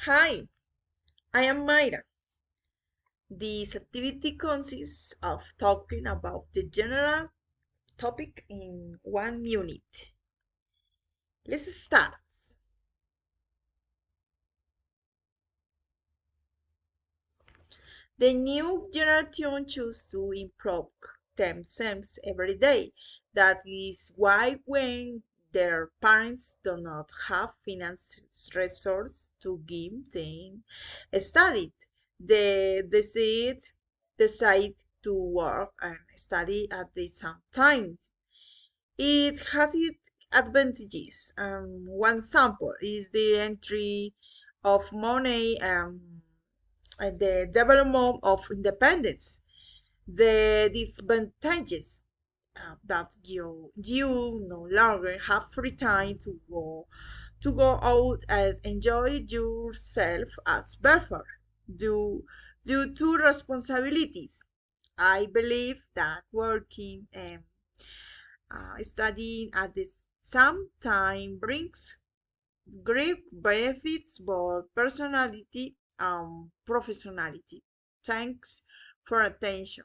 Hi, I am Mayra. This activity consists of talking about the general topic in 1 minute. Let's start. The new generation choose to improve themselves every day. That is why when their parents do not have financial resources to give them a study, they decide to work and study at the same time. It has its advantages. One example is the entry of money and the development of independence. The disadvantages that you no longer have free time to go out and enjoy yourself as before due due to responsibilities. I believe that working and studying at the same time brings great benefits both personality and professionality. Thanks for attention.